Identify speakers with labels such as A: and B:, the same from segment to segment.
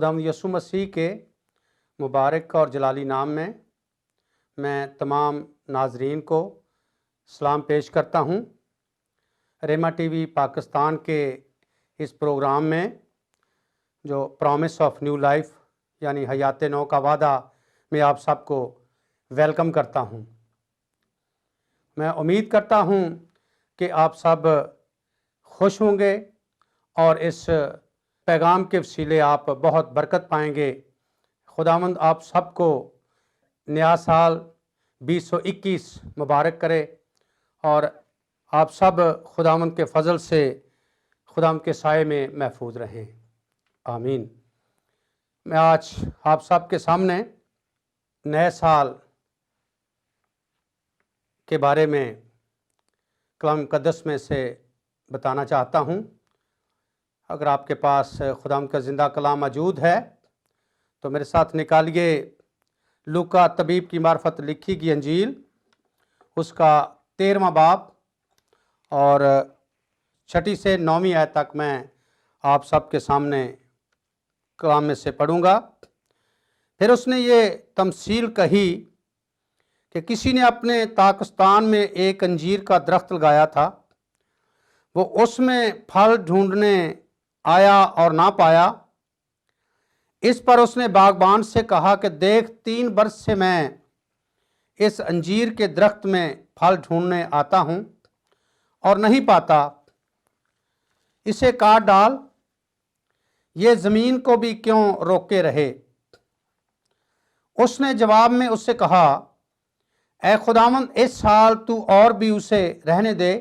A: खुदावंद यीशु मसीह के मुबारक और जलाली नाम में मैं तमाम नाजरीन को सलाम पेश करता हूँ। रेमा टीवी पाकिस्तान के इस प्रोग्राम में जो प्रॉमिस ऑफ न्यू लाइफ यानी हयात नौ का वादा में आप सबको वेलकम करता हूँ। मैं उम्मीद करता हूँ कि आप सब खुश होंगे और इस पैगाम के वसीले आप बहुत बरकत पाएंगे। खुदावंद आप सबको नया साल 2021 मुबारक करे और आप सब खुदावंद के फजल से खुदावंद के साए में महफूज रहें। आमीन। मैं आज आप सब के सामने नए साल के बारे में कलाम मुक़द्दस में से बताना चाहता हूँ। अगर आपके पास खुदाम का ज़िंदा कलाम मौजूद है तो मेरे साथ निकालिए लूका तबीब की मार्फत लिखी गई अंजील उसका 13वां बाब और 6 से 9वीं आयत तक मैं आप सबके सामने कलाम में से पढ़ूँगा। फिर उसने ये तमसील कही कि किसी ने अपने ताकिस्तान में एक अंजीर का दरख्त लगाया था। वो उसमें फल ढूंढने आया और ना पाया। इस पर उसने बागबान से कहा कि देख 3 बरस से मैं इस अंजीर के दरख्त में फल ढूंढने आता हूँ और नहीं पाता, इसे काट डाल, ये ज़मीन को भी क्यों रोके रहे। उसने जवाब में उससे कहा, ऐ खुदावंद इस साल तू और भी उसे रहने दे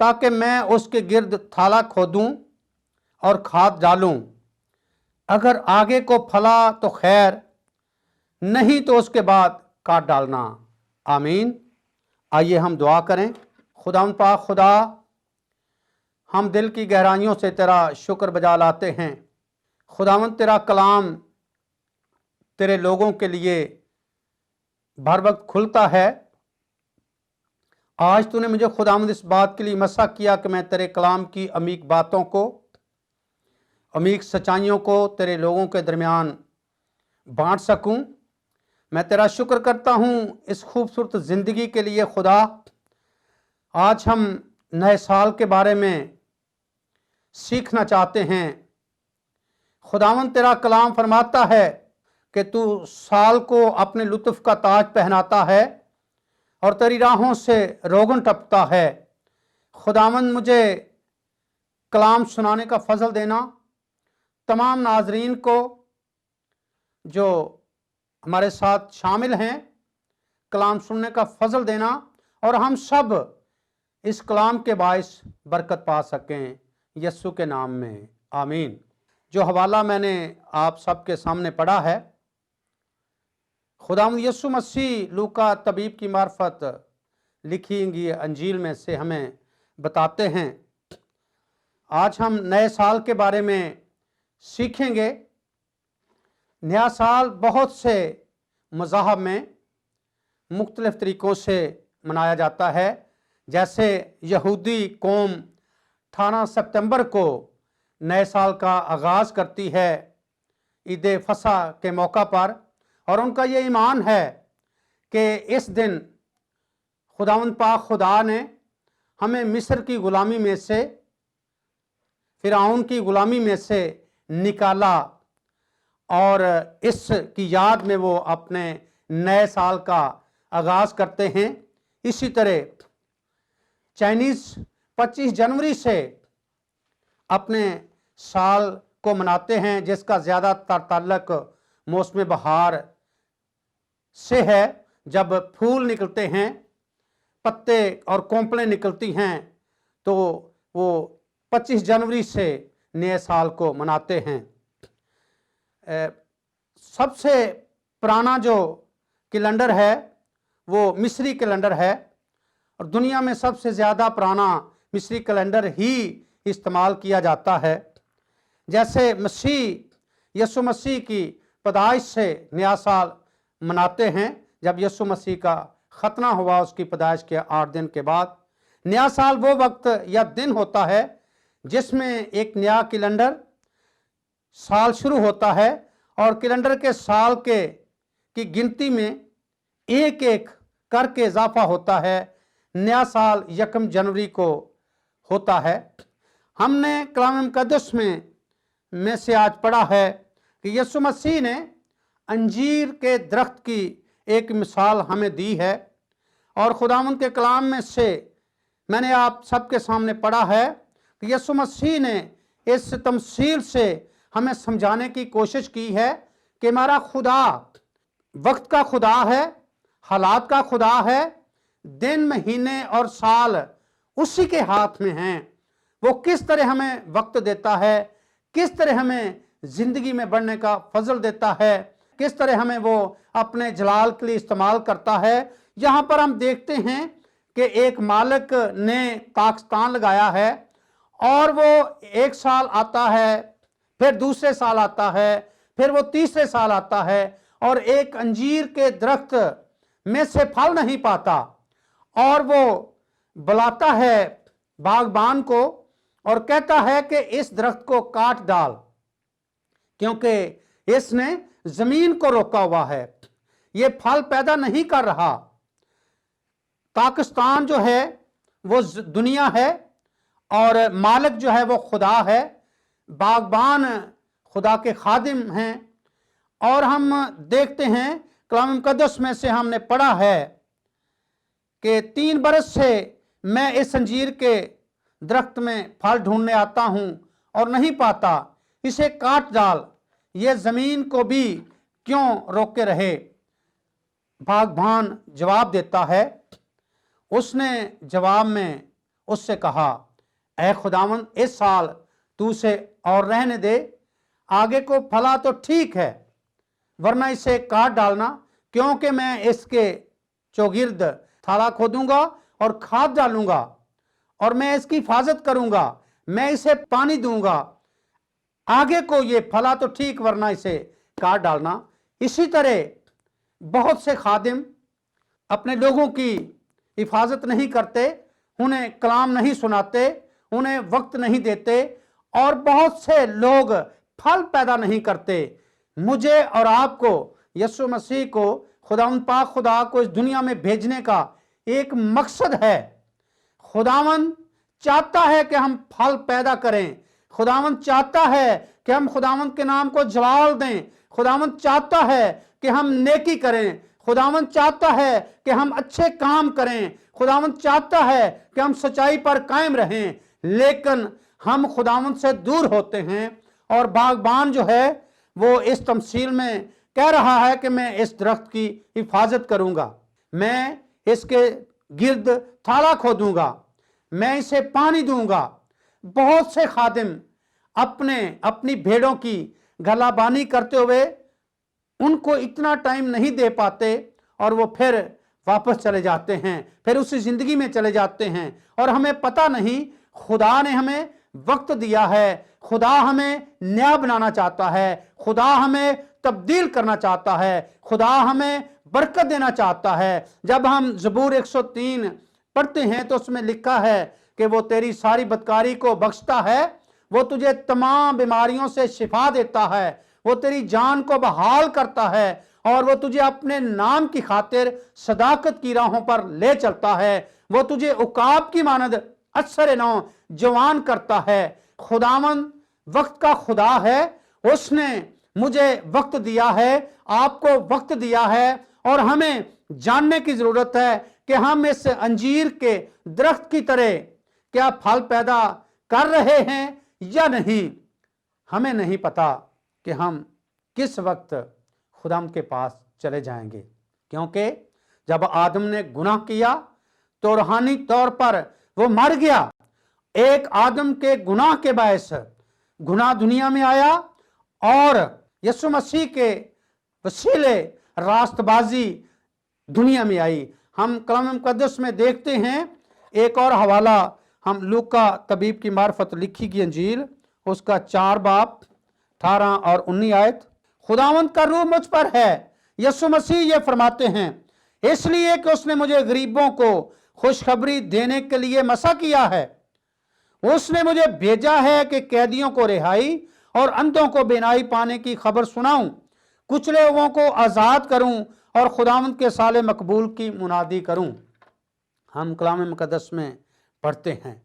A: ताकि मैं उसके गिर्द थाला खोदूं और खाद डालूं। अगर आगे को फला तो खैर, नहीं तो उसके बाद काट डालना। आमीन। आइए हम दुआ करें। खुदावंद पाक खुदा, हम दिल की गहराइयों से तेरा शुक्र बजा लाते हैं। खुदावंद तेरा कलाम तेरे लोगों के लिए हर वक्त खुलता है। आज तूने मुझे खुदावंद इस बात के लिए मसा किया कि मैं तेरे कलाम की अमीक बातों को, अमीक सच्चाइयों को तेरे लोगों के दरमियान बांट सकूं। मैं तेरा शुक्र करता हूं इस खूबसूरत ज़िंदगी के लिए। खुदा, आज हम नए साल के बारे में सीखना चाहते हैं। खुदावंद तेरा कलाम फरमाता है कि तू साल को अपने लुत्फ़ का ताज पहनाता है और तेरी राहों से रोगन टपता है। खुदावंद मुझे कलाम सुनाने का फजल देना, तमाम नाजरीन को जो हमारे साथ शामिल हैं कलाम सुनने का फजल देना और हम सब इस कलाम के बाइस बरकत पा सकें यस्सु के नाम में। आमीन। जो हवाला मैंने आप सबके सामने पढ़ा है, खुदावंद यीशु मसीह लूका तबीब की मार्फत लिखी गई अंजील में से हमें बताते हैं। आज हम नए साल के बारे में सीखेंगे। नया साल बहुत से मज़ाहब में मुख्तलिफ़ तरीक़ों से मनाया जाता है। जैसे यहूदी कौम 18 सितंबर को नए साल का आगाज़ करती है ईद फसा के मौका पर, और उनका ये ईमान है कि इस दिन खुदावंद पाक खुदा ने हमें मिस्र की ग़ुलामी में से, फ़िरऔन की ग़ुलामी में से निकाला और इसकी याद में वो अपने नए साल का आगाज़ करते हैं। इसी तरह चाइनीज़ 25 जनवरी से अपने साल को मनाते हैं, जिसका ज़्यादातर ताल्लुक मौसम बहार से है। जब फूल निकलते हैं, पत्ते और कोंपलें निकलती हैं, तो वो 25 जनवरी से नए साल को मनाते हैं। सबसे पुराना जो कैलेंडर है वो मिस्री कैलेंडर है और दुनिया में सबसे ज़्यादा पुराना मिस्री कैलेंडर ही इस्तेमाल किया जाता है। जैसे मसीह यीशु मसीह की पैदाइश से नया साल मनाते हैं। जब यीशु मसीह का खतना हुआ उसकी पैदाइश के 8 दिन के बाद, नया साल वो वक्त या दिन होता है जिसमें एक नया कैलेंडर साल शुरू होता है और कैलेंडर के साल की गिनती में एक एक करके इजाफा होता है। नया साल 1 जनवरी को होता है। हमने कलाम मुकद्दस में से आज पढ़ा है कि यीशु मसीह ने अंजीर के दरख्त की एक मिसाल हमें दी है और खुदावंद के कलाम में से मैंने आप सबके सामने पढ़ा है कि यीशु मसीह ने इस तमसील से हमें समझाने की कोशिश की है कि हमारा खुदा वक्त का खुदा है, हालात का खुदा है, दिन महीने और साल उसी के हाथ में हैं। वो किस तरह हमें वक्त देता है, किस तरह हमें जिंदगी में बढ़ने का फजल देता है, किस तरह हमें वो अपने जलाल के लिए इस्तेमाल करता है। यहाँ पर हम देखते हैं कि एक मालिक ने ताकस्तान लगाया है और वो एक साल आता है, फिर दूसरे साल आता है, फिर वो तीसरे साल आता है और एक अंजीर के दरख्त में से फल नहीं पाता और वो बुलाता है बागबान को और कहता है कि इस दरख्त को काट डाल, क्योंकि इसने जमीन को रोका हुआ है, ये फल पैदा नहीं कर रहा। पाकिस्तान जो है वो दुनिया है और मालिक जो है वो खुदा है, बागबान खुदा के खादिम हैं। और हम देखते हैं कलाम मुकद्दस में से हमने पढ़ा है कि 3 बरस से मैं इस अंजीर के दरख्त में फल ढूंढने आता हूं और नहीं पाता, इसे काट डाल, ये जमीन को भी क्यों रोके रहे। बागबान जवाब देता है, उसने जवाब में उससे कहा, ऐ खुदावंद इस साल तू उसे और रहने दे, आगे को फला तो ठीक है, वरना इसे काट डालना, क्योंकि मैं इसके चौगिर्द थाला खोदूंगा और खाद डालूंगा और मैं इसकी हिफाजत करूंगा, मैं इसे पानी दूंगा, आगे को ये फला तो ठीक, वरना इसे काट डालना। इसी तरह बहुत से खादिम अपने लोगों की हिफाजत नहीं करते, उन्हें कलाम नहीं सुनाते, उन्हें वक्त नहीं देते और बहुत से लोग फल पैदा नहीं करते। मुझे और आपको, यीशु मसीह को, खुदावंद पाक खुदा को इस दुनिया में भेजने का एक मकसद है। खुदावंद चाहता है कि हम फल पैदा करें, खुदावंद चाहता है कि हम खुदावंद के नाम को जलाल दें, खुदावंद चाहता है कि हम नेकी करें, खुदावंद चाहता है कि हम अच्छे काम करें, खुदावंद चाहता है कि हम सच्चाई पर कायम रहें। लेकिन हम खुदावंद से दूर होते हैं और बागबान जो है वो इस तमसील में कह रहा है कि मैं इस दरख्त की हिफाजत करूंगा, मैं इसके गिर्द थाला खोदूंगा, मैं इसे पानी दूंगा। बहुत से खादिम अपनी भेड़ों की गलाबानी करते हुए उनको इतना टाइम नहीं दे पाते और वो फिर वापस चले जाते हैं, फिर उसी जिंदगी में चले जाते हैं और हमें पता नहीं खुदा ने हमें वक्त दिया है, खुदा हमें नया बनाना चाहता है, खुदा हमें तब्दील करना चाहता है, खुदा हमें बरकत देना चाहता है। जब हम ज़बूर 103 पढ़ते हैं तो उसमें लिखा है कि वो तेरी सारी बदकारी को बख्शता है, वो तुझे तमाम बीमारियों से शिफा देता है, वो तेरी जान को बहाल करता है और वो तुझे अपने नाम की खातिर सदाकत की राहों पर ले चलता है, वो तुझे उकाब की मानद असर नौ जवान करता है। खुदावंद वक्त का खुदा है, उसने मुझे वक्त दिया है, आपको वक्त दिया है और हमें जानने की जरूरत है कि हम इस अंजीर के दरख्त की तरह क्या फल पैदा कर रहे हैं या नहीं। हमें नहीं पता कि हम किस वक्त खुदा के पास चले जाएंगे, क्योंकि जब आदम ने गुनाह किया तो रूहानी तौर पर वो मर गया। एक आदम के गुनाह के बायस गुनाह दुनिया में आया और यीशु मसीह के वसीले रास्तबाजी दुनिया में आई। हम कलाम मुकद्दस में देखते हैं एक और हवाला, हम लूका तबीब की मार्फत लिखी गई अंजील उसका 4 बाब 18 और 19 आयत। खुदावंद का रूह मुझ पर है, यीशु मसीह ये फरमाते हैं, इसलिए कि उसने मुझे गरीबों को खुशखबरी देने के लिए मसा किया है। उसने मुझे भेजा है कि कैदियों को रिहाई और अंधों को बीनाई पाने की खबर सुनाऊं, कुचले हुओं को आज़ाद करूं और खुदावंद के साले मकबूल की मुनादी करूं। हम कलाम मुकद्दस में पढ़ते हैं,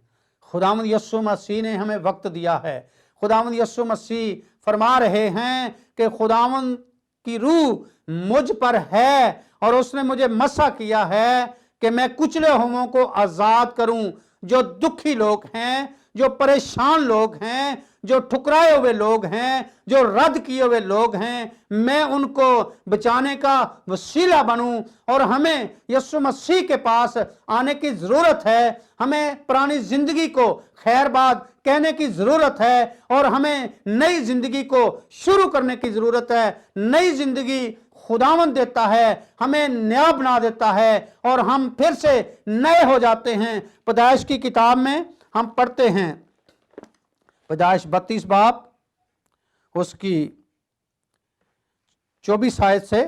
A: खुदावंद यीशु मसीह ने हमें वक्त दिया है। खुदावंद यीशु मसीह फरमा रहे हैं कि खुदावंद की रूह मुझ पर है और उसने मुझे मसा किया है कि मैं कुचले हुओं को आज़ाद करूं। जो दुखी लोग हैं, जो परेशान लोग हैं, जो ठुकराए हुए लोग हैं, जो रद्द किए हुए लोग हैं, मैं उनको बचाने का वसीला बनूं। और हमें यीशु मसीह के पास आने की ज़रूरत है। हमें पुरानी ज़िंदगी को खैरबाद कहने की ज़रूरत है और हमें नई ज़िंदगी को शुरू करने की ज़रूरत है। नई ज़िंदगी खुदावंद देता है, हमें नया बना देता है और हम फिर से नए हो जाते हैं। पैदाइश की किताब में हम पढ़ते हैं, पैदाइश 32 बाब उसकी 24 आयत से,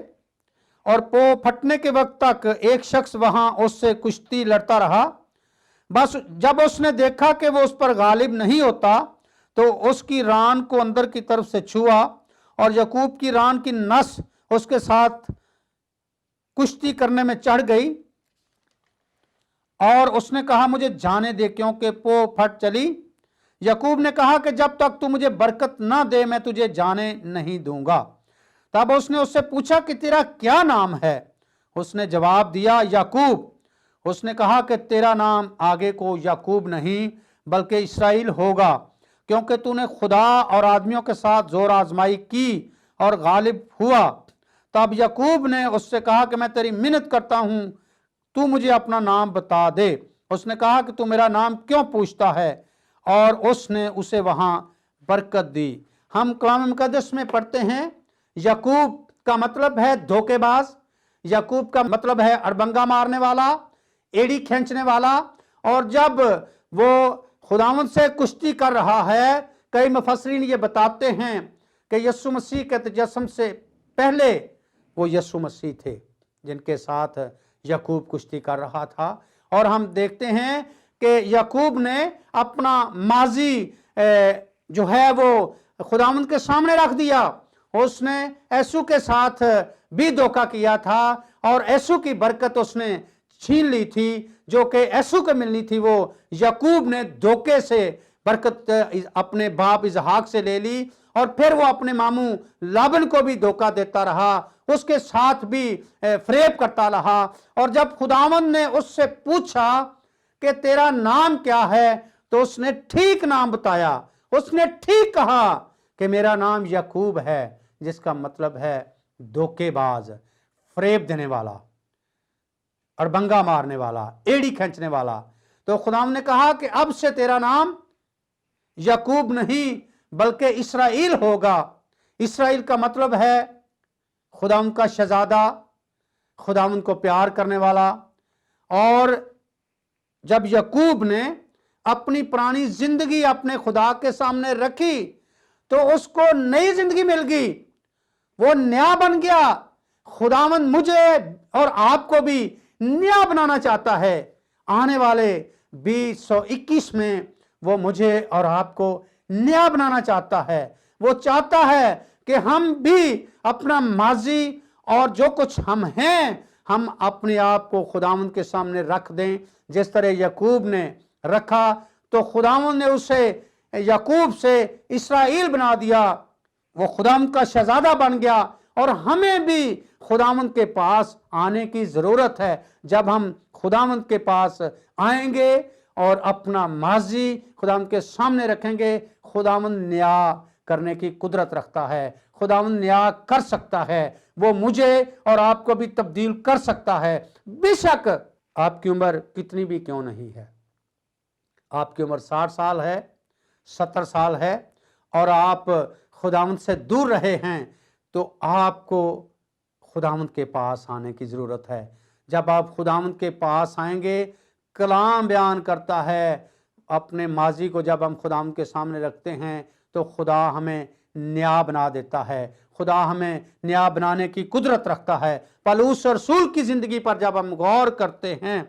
A: और पो फटने के वक्त तक एक शख्स वहां उससे कुश्ती लड़ता रहा। बस जब उसने देखा कि वो उस पर गालिब नहीं होता तो उसकी रान को अंदर की तरफ से छुआ और याकूब की रान की नस उसके साथ कुश्ती करने में चढ़ गई और उसने कहा मुझे जाने दे, क्योंकि पो फट चली। याकूब ने कहा कि जब तक तू मुझे बरकत ना दे मैं तुझे जाने नहीं दूंगा। तब उसने उससे पूछा कि तेरा क्या नाम है? उसने जवाब दिया याकूब। उसने कहा कि तेरा नाम आगे को याकूब नहीं बल्कि इसराइल होगा, क्योंकि तूने खुदा और आदमियों के साथ जोर आजमाई की और गालिब हुआ। तब याकूब ने उससे कहा कि मैं तेरी मिन्नत करता हूं, तू मुझे अपना नाम बता दे। उसने कहा कि तू मेरा नाम क्यों पूछता है? और उसने उसे वहां बरकत दी। हम कलाम मुकद्दस में पढ़ते हैं, याकूब का मतलब है धोखेबाज, याकूब का मतलब है अड़बंगा मारने वाला, एड़ी खींचने वाला। और जब वो खुदावंद से कुश्ती कर रहा है, कई मुफस्सिरीन ये बताते हैं कि यीशु मसीह के तजस्सुम से पहले वो यीशु मसीह थे जिनके साथ याकूब कुश्ती कर रहा था। और हम देखते हैं कि याकूब ने अपना माजी जो है वो खुदावंद के सामने रख दिया। उसने एसू के साथ भी धोखा किया था और एसू की बरकत उसने छीन ली थी जो कि एसू को मिलनी थी। वो याकूब ने धोखे से बरकत अपने बाप इसहाक से ले ली और फिर वो अपने मामू लाबन को भी धोखा देता रहा, उसके साथ भी फरेब करता रहा। और जब खुदावंद ने उससे पूछा कि तेरा नाम क्या है, तो उसने ठीक नाम बताया। उसने ठीक कहा कि मेरा नाम याकूब है, जिसका मतलब है धोखेबाज, फरेब देने वाला, अड़बंगा मारने वाला, एड़ी खींचने वाला। तो खुदावंद ने कहा कि अब से तेरा नाम याकूब नहीं बल्कि इसराइल होगा। इसराइल का मतलब है खुदावंद का शहजादा, खुदावंद को प्यार करने वाला। और जब याकूब ने अपनी पुरानी जिंदगी अपने खुदा के सामने रखी तो उसको नई जिंदगी मिल गई, वो नया बन गया। खुदावंद मुझे और आपको भी नया बनाना चाहता है। आने वाले 2021 में वो मुझे और आपको नया बनाना चाहता है। वो चाहता है कि हम भी अपना माजी और जो कुछ हम हैं, हम अपने आप को खुदावंद के सामने रख दें। जिस तरह याकूब ने रखा तो खुदावंद ने उसे याकूब से इसराइल बना दिया, वो खुदावंद का शहजादा बन गया। और हमें भी खुदावंद के पास आने की जरूरत है। जब हम खुदावंद के पास आएंगे और अपना माजी खुदावंद के सामने रखेंगे, खुदावंद न्याय करने की कुदरत रखता है, खुदावंद न्याय कर सकता है। वो मुझे और आपको भी तब्दील कर सकता है। बेशक आपकी उम्र कितनी भी क्यों नहीं है, आपकी उम्र 60 साल है, 70 साल है और आप खुदावंद से दूर रहे हैं, तो आपको खुदावंद के पास आने की ज़रूरत है। जब आप खुदावंद के पास आएंगे, कलाम बयान करता है, अपने माजी को जब हम खुदावंद के सामने रखते हैं तो खुदा हमें न्याय बना देता है। खुदा हमें न्याय बनाने की कुदरत रखता है। पौलुस रसूल की ज़िंदगी पर जब हम गौर करते हैं,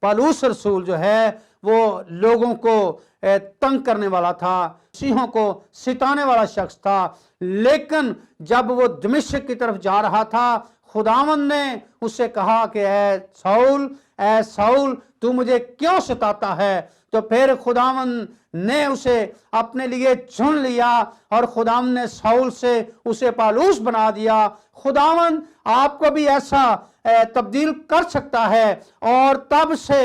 A: पौलुस रसूल जो है वो लोगों को तंग करने वाला था, मसीहों को सिताने वाला शख्स था। लेकिन जब वो दमिश्क की तरफ जा रहा था, खुदावंद ने उससे कहा कि ऐ साउल तू मुझे क्यों सताता है। तो फिर खुदावंद ने उसे अपने लिए चुन लिया और खुदावंद ने साउल से उसे पालूस बना दिया। खुदावंद आपको भी ऐसा तब्दील कर सकता है। और तब से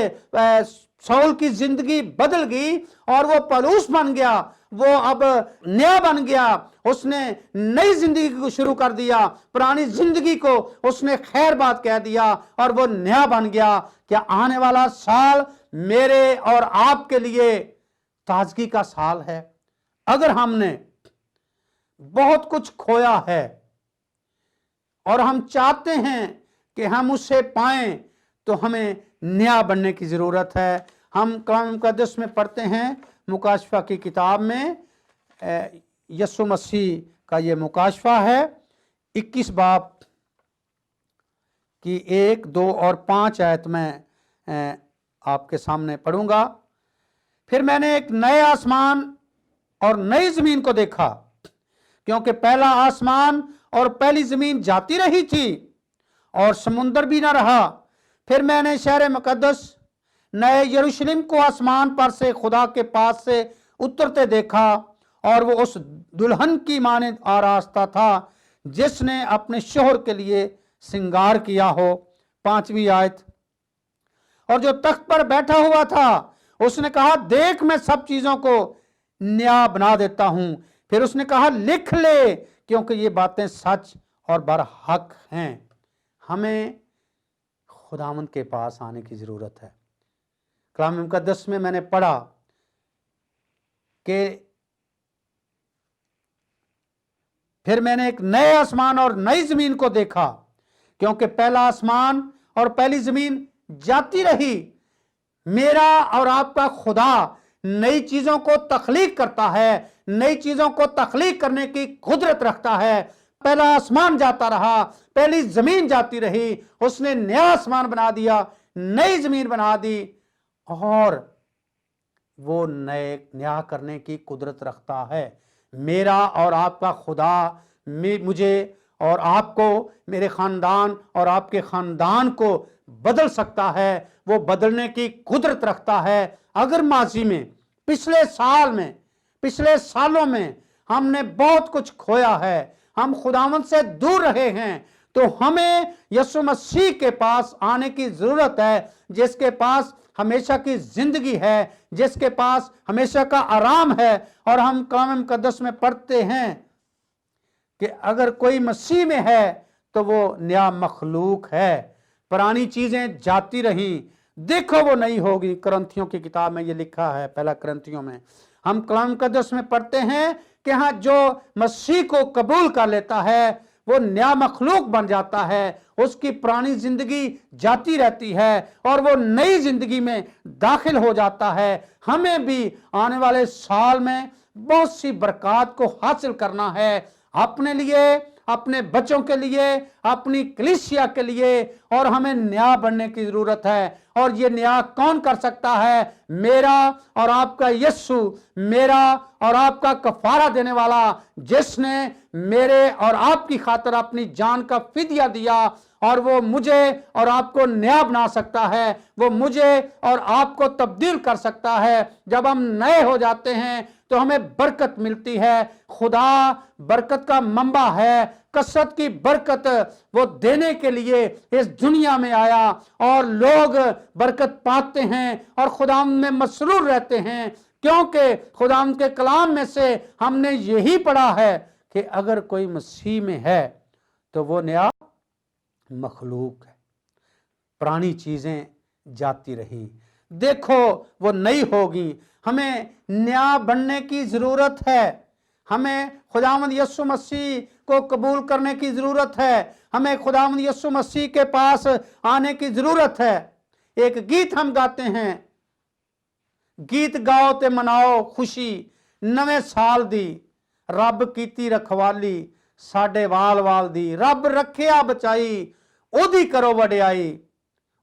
A: साउल की जिंदगी बदल गई और वो पलूस बन गया, वो अब नया बन गया। उसने नई जिंदगी को शुरू कर दिया, पुरानी जिंदगी को उसने खैर बात कह दिया और वो नया बन गया। क्या आने वाला साल मेरे और आपके लिए ताजगी का साल है? अगर हमने बहुत कुछ खोया है और हम चाहते हैं कि हम उसे पाएं, तो हमें नया बनने की जरूरत है। हम कलाम मुकद्दस में पढ़ते हैं, मुकाशफा की किताब में यीशु मसीह का ये मुकाशफा है, 21 बाब की 1, 2 और 5 आयत में आपके सामने पढ़ूंगा। फिर मैंने एक नए आसमान और नई जमीन को देखा, क्योंकि पहला आसमान और पहली जमीन जाती रही थी और समुंदर भी ना रहा। फिर मैंने शहर मुकद्दस नए यरूशलेम को आसमान पर से खुदा के पास से उतरते देखा, और वो उस दुल्हन की मानिंद आरास्ता था जिसने अपने शोहर के लिए श्रृंगार किया हो। 5वीं आयत, और जो तख्त पर बैठा हुआ था उसने कहा, देख मैं सब चीजों को नया बना देता हूं। फिर उसने कहा, लिख ले, क्योंकि ये बातें सच और बरहक हैं। हमें खुदावंद के पास आने की जरूरत है। कलाम मुकद्दस में मैंने पढ़ा कि फिर मैंने एक नए आसमान और नई जमीन को देखा, क्योंकि पहला आसमान और पहली जमीन जाती रही। मेरा और आपका खुदा नई चीजों को तख्लीक करता है, नई चीजों को तख्लीक करने की कुदरत रखता है। पहला आसमान जाता रहा, पहली जमीन जाती रही, उसने नया आसमान बना दिया, नई जमीन बना दी, और वो नया करने की कुदरत रखता है। मेरा और आपका खुदा मुझे और आपको, मेरे खानदान और आपके खानदान को बदल सकता है। वो बदलने की कुदरत रखता है। अगर माजी में, पिछले सालों में हमने बहुत कुछ खोया है, हम खुदावंद से दूर रहे हैं, तो हमें यीशु मसीह के पास आने की जरूरत है, जिसके पास हमेशा की जिंदगी है, जिसके पास हमेशा का आराम है। और हम कलाम मुकद्दस में पढ़ते हैं कि अगर कोई मसीह में है तो वो नया मखलूक है, पुरानी चीजें जाती रही, देखो वो नहीं होगी। करंथियों की किताब में ये लिखा है, पहला करंथियों में। हम कलाम मुकद्दस में पढ़ते हैं कि हाँ, जो मसीह को कबूल कर लेता है वो नया मखलूक बन जाता है, उसकी पुरानी जिंदगी जाती रहती है और वो नई जिंदगी में दाखिल हो जाता है। हमें भी आने वाले साल में बहुत सी बरकत को हासिल करना है, अपने लिए, अपने बच्चों के लिए, अपनी कलीसिया के लिए, और हमें नया बनने की जरूरत है। और ये नया कौन कर सकता है? मेरा और आपका यीशु, मेरा और आपका कफारा देने वाला, जिसने मेरे और आपकी खातिर अपनी जान का फिदिया दिया, और वो मुझे और आपको नया बना सकता है। वो मुझे और आपको तब्दील कर सकता है। जब हम नए हो जाते हैं तो हमें बरकत मिलती है। खुदा बरकत का मंबा है, कसरत की बरकत वो देने के लिए इस दुनिया में आया, और लोग बरकत पाते हैं और खुदा में मसरूर रहते हैं, क्योंकि खुदा के कलाम में से हमने यही पढ़ा है कि अगर कोई मसीह में है तो वो नया मखलूक है, पुरानी चीजें जाती रही, देखो वो नई होगी। हमें नया बनने की जरूरत है। हमें खुदावंद यीशु मसीह को कबूल करने की जरूरत है। हमें खुदावंद यीशु मसीह के पास आने की जरूरत है। एक गीत हम गाते हैं, गीत गाओ ते मनाओ खुशी, नवे साल दी रब कीती रखवाली, साडे वाल वाल दी रब रखिया बचाई, ओदी करो वडियाई,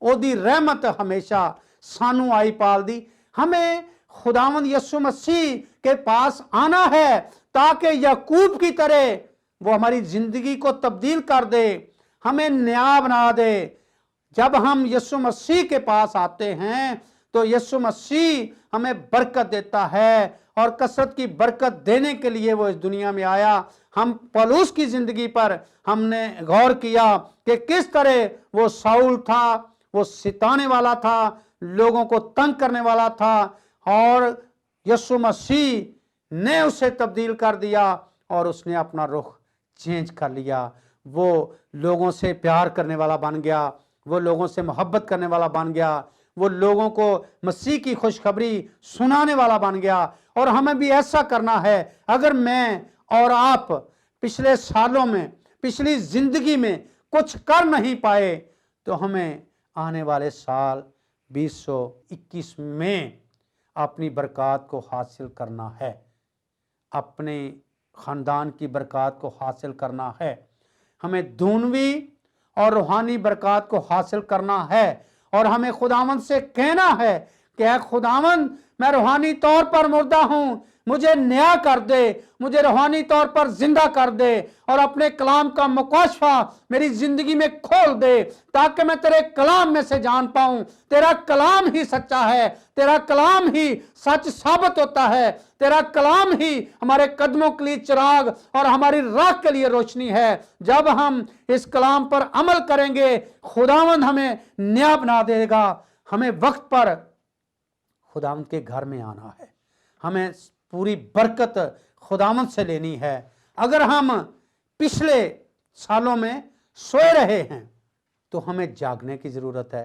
A: ओदी रहमत हमेशा सानू आई पाल दी। हमें खुदावंद यीशु मसीह के पास आना है ताकि याकूब की तरह वो हमारी जिंदगी को तब्दील कर दे, हमें नया बना दे। जब हम यीशु मसीह के पास आते हैं तो यीशु मसीह हमें बरकत देता है, और कसरत की बरकत देने के लिए वो इस दुनिया में आया। हम पौलुस की जिंदगी पर हमने गौर किया कि किस तरह वो साउल था, वो सिताने वाला था, लोगों को तंग करने वाला था, और यीशु मसीह ने उसे तब्दील कर दिया और उसने अपना रुख चेंज कर लिया। वो लोगों से प्यार करने वाला बन गया, वो लोगों से मोहब्बत करने वाला बन गया, वो लोगों को मसीह की खुशखबरी सुनाने वाला बन गया। और हमें भी ऐसा करना है। अगर मैं और आप पिछले सालों में, पिछली जिंदगी में कुछ कर नहीं पाए, तो हमें आने वाले साल 2021 में अपनी बरकत को हासिल करना है, अपने खानदान की बरकत को हासिल करना है, हमें दुनवी और रूहानी बरकत को हासिल करना है। और हमें खुदावंद से कहना है कि ऐ खुदावंद, मैं रूहानी तौर पर मुर्दा हूं, मुझे नया कर दे, मुझे रूहानी तौर पर जिंदा कर दे, और अपने कलाम का मुकाशफा मेरी जिंदगी में खोल दे, ताकि मैं तेरे कलाम में से जान पाऊं तेरा कलाम ही सच्चा है, तेरा कलाम ही सच साबित होता है, तेरा कलाम ही हमारे कदमों के लिए चिराग और हमारी राह के लिए रोशनी है। जब हम इस कलाम पर अमल करेंगे, खुदावंद हमें नया बना देगा। हमें वक्त पर खुदावंद के घर में आना है, हमें पूरी बरकत खुदावंद से लेनी है। अगर हम पिछले सालों में सोए रहे हैं तो हमें जागने की जरूरत है।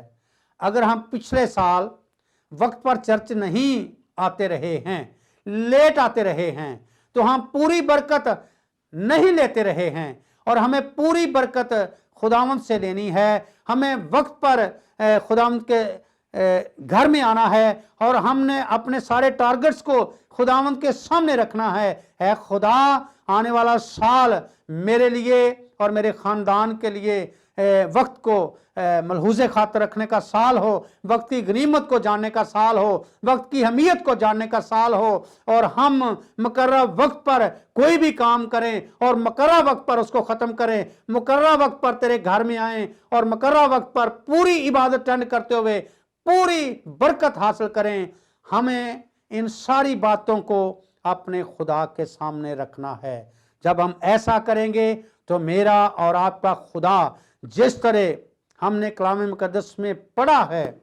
A: अगर हम पिछले साल वक्त पर चर्च नहीं आते रहे हैं, लेट आते रहे हैं, तो हम पूरी बरकत नहीं लेते रहे हैं, और हमें पूरी बरकत खुदावंद से लेनी है। हमें वक्त पर खुदावंद के घर में आना है, और हमने अपने सारे टारगेट्स को खुदावंद के सामने रखना है। ऐ खुदा, आने वाला साल मेरे लिए और मेरे खानदान के लिए वक्त को मलहूज़े खातर रखने का साल हो, वक्त की गनीमत को जानने का साल हो, वक्त की अहमियत को जानने का साल हो, और हम मुकर्रर वक्त पर कोई भी काम करें और मुकर्रर वक्त पर उसको ख़त्म करें, मुकर्रर वक्त पर तेरे घर में आएँ और मुकर्रर वक्त पर पूरी इबादत अटेंड करते हुए पूरी बरकत हासिल करें। हमें इन सारी बातों को अपने खुदा के सामने रखना है। जब हम ऐसा करेंगे तो मेरा और आपका खुदा जिस तरह हमने कलाम मुकद्दस में पढ़ा है,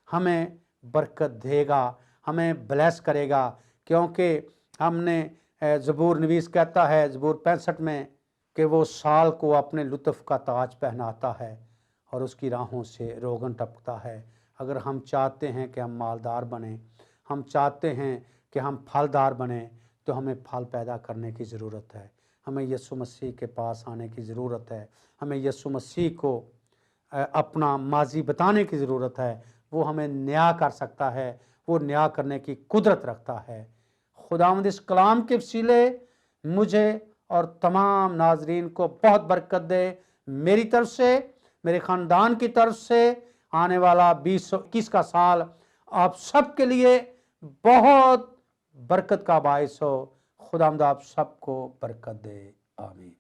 A: हमें बरकत देगा, हमें ब्लेस करेगा। क्योंकि हमने ज़बूर नवीस कहता है ज़बूर 65 में कि वो साल को अपने लुत्फ़ का ताज पहनाता है और उसकी राहों से रोगन टपकता है। अगर हम चाहते हैं कि हम मालदार बने, हम चाहते हैं कि हम फलदार बने, तो हमें फल पैदा करने की ज़रूरत है। हमें यीशु मसीह के पास आने की ज़रूरत है। हमें यीशु मसीह को अपना माजी बताने की ज़रूरत है। वो हमें न्याय कर सकता है, वो न्याय करने की कुदरत रखता है। खुदावंद इस कलाम के वसीले मुझे और तमाम नाजरीन को बहुत बरकत दे। मेरी तरफ से, मेरे ख़ानदान की तरफ से आने वाला 2021 का साल आप सब के लिए बहुत बरकत का बायस हो। खुदावंद आप सबको बरकत दे। आमीन।